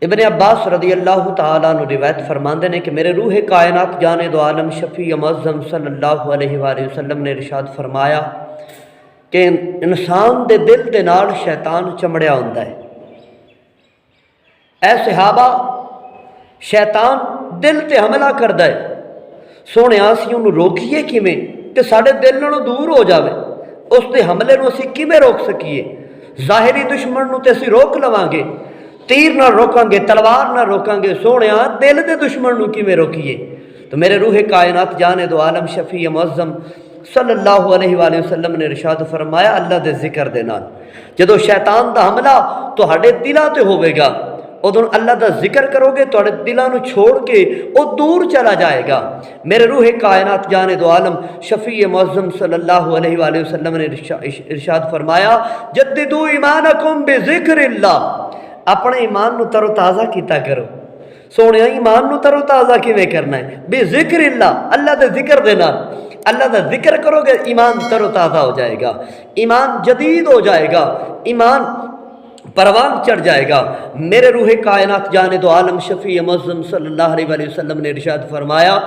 ابن عباس رضی اللہ تعالیٰ عنہ روایت فرماندے نے کہ میرے روح کائنات جانے دو عالم شفیع معظم صلی اللہ علیہ وآلہ وسلم نے ارشاد فرمایا کہ انسان دے دل دے نال شیطان چمڑیا ہوندا ہے۔ اے صحابہ، شیطان دل تے حملہ کردا ہے، سونے اسی انہوں روکیے کیویں کہ ساڈے دل نالوں دور ہو جاوے، اس دے حملے نوں اسی کیویں روک سکیے؟ ظاہری دشمن نوں تے اسی روک لواں گے، تیر نہ روکاں گے، تلوار نہ روکاں گے، سونیا دل دے دشمن نوں کیویں روکیے؟ تو میرے روح کائنات جانے دو عالم شفیع معظم صلی اللہ علیہ وآلہ وسلم نے ارشاد فرمایا اللہ دے ذکر دے نال جدو شیطان دا حملہ تہاڈے دلاں تے ہوے گا، ادوں اللہ دا ذکر کرو گے تہاڈے دلاں نوں چھوڑ کے او دور چلا جائے گا۔ میرے روح کائنات جانے دو عالم شفیع معظم صلی اللہ علیہ وآلہ وسلم نے ارشاد فرمایا جددوا ایمانکم بذکر اللہ، اپنے ایمان نو تر و تازہ کیتا کرو۔ سونے ایمان نو تر و تازہ کیویں کرنا ہے؟ بذکر اللہ، اللہ دے ذکر دے نال، اللہ دا ذکر کرو گے ایمان تر و تازہ ہو جائے گا، ایمان جدید ہو جائے گا، ایمان پروان چڑھ جائے گا۔ میرے روح کائنات جانے دو عالم شفیع معظم صلی اللہ علیہ وآلہ وسلم نے ارشاد فرمایا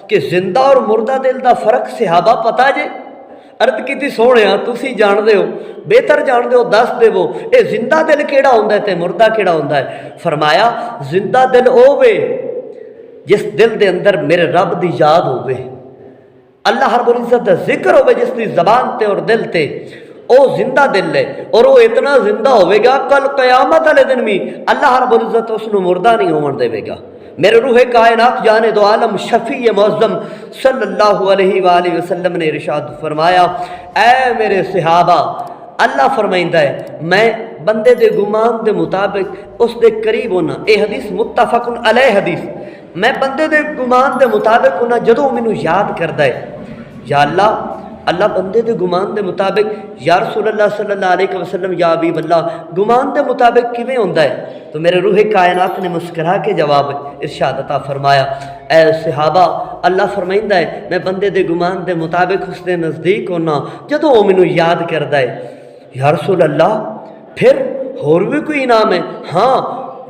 کہ زندہ اور مردہ دل دا فرق صحابہ پتہ جے؟ عرض کیتی سونیا تسی جان دے ہو، بہتر جان دے ہو، دس دے وہ اے زندہ دل کیڑا ہوندا ہے تے مردہ کیڑا ہوندا ہے؟ فرمایا زندہ دل ہووے جس دل دے اندر میرے رب دی یاد ہووے، اللہ رب العزت دا ذکر ہووے جس دی زبان تے اور دل تے، او زندہ دل ہے، اور وہ اتنا زندہ ہوئے گا کل قیامت والے دن بھی اللہ رب العزت اس نو مردہ نہیں ہون دے گا۔ میرے روح کائنات جانے دو عالم شفیع معظم صلی اللہ علیہ وآلہ وسلم نے ارشاد فرمایا اے میرے صحابہ، اللہ فرمائندہ ہے میں بندے دے گمان دے مطابق اس دے قریب ہونا، اے حدیث متفق علیہ حدیث، میں بندے دے گمان دے مطابق ہونا جدوں مینوں یاد کردا ہے، یا اللہ بندے دے گمان دے مطابق، یا رسول اللہ صلی اللہ علیہ وسلم، یا حبیب اللہ گمان دے مطابق کیویں ہوندا ہے؟ تو میرے روح کائنات نے مسکرا کے جواب ارشاد عطا فرمایا اے صحابہ، اللہ فرمائندہ ہے میں بندے دے گمان دے مطابق اس دے نزدیک ہونا جدوں وہ مینوں یاد کردا ہے۔ یا رسول اللہ پھر اور بھی کوئی انعام ہے؟ ہاں،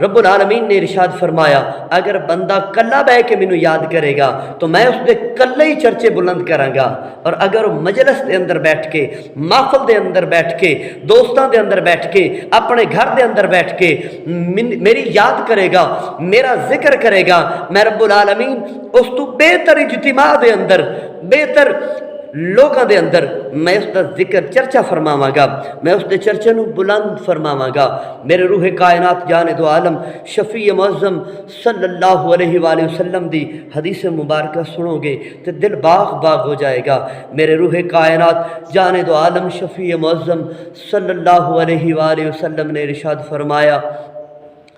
رب العالمین نے ارشاد فرمایا اگر بندہ کلا بہ کے مینوں یاد کرے گا تو میں اس دے کلے ہی چرچے بلند کراں گا، اور اگر مجلس دے اندر بیٹھ کے، محفل دے اندر بیٹھ کے، دوستاں دے اندر بیٹھ کے، اپنے گھر دے اندر بیٹھ کے میری یاد کرے گا، میرا ذکر کرے گا، میں رب العالمین اس تو بہتر اجتماع دے اندر، بہتر لوگاں دے اندر میں اس دا ذکر چرچا فرماواں گا، میں اس دے چرچے نو بلند فرماواں گا۔ میرے روح کائنات جانے دو عالم شفیع معظم صلی اللہ علیہ وآلہ وسلم دی حدیث مبارکہ سنو گے تو دل باغ باغ ہو جائے گا۔ میرے روح کائنات جانے دو عالم شفیع معظم صلی اللہ علیہ وآلہ وسلم نے ارشاد فرمایا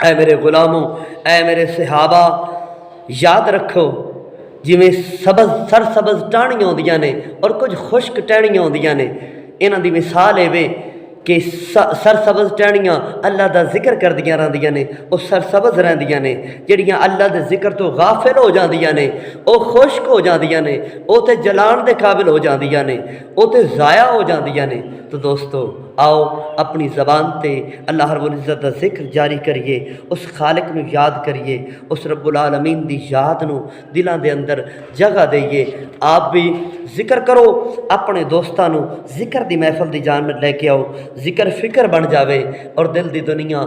اے میرے غلاموں، اے میرے صحابہ، یاد رکھو جویں سر سبز ٹہنیاں ہوندیاں نے اور کچھ خشک ٹہنیاں ہوندیاں نے، انہاں دی مثال ہے کہ سر سبز ٹہنیاں اللہ دا ذکر کردیاں رہندیاں نے، وہ سر سبز رہندیاں نے، جڑیاں اللہ دے ذکر تو غافل ہو جاندیاں نے وہ خشک ہو جاندیاں نے، وہ تے جلان دے قابل ہو جاندیاں نے، وہ تے ضائع ہو جاندیاں نے۔ تو دوستو آؤ اپنی زبان تے اللہ رب العزت دا ذکر جاری کریے، اس خالق نو یاد کریے، اس رب العالمین دی یاد نو دلاں دے اندر جگہ دئیے۔ آپ بھی ذکر کرو، اپنے دوستاں نو ذکر دی محفل دی جان لے کے آؤ، ذکر فکر بن جاوے اور دل دی دنیا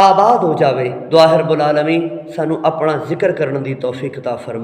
آباد ہو جاوے۔ دعا ہے رب العالمین سانو اپنا ذکر کرن دی توفیق عطا فرمائے۔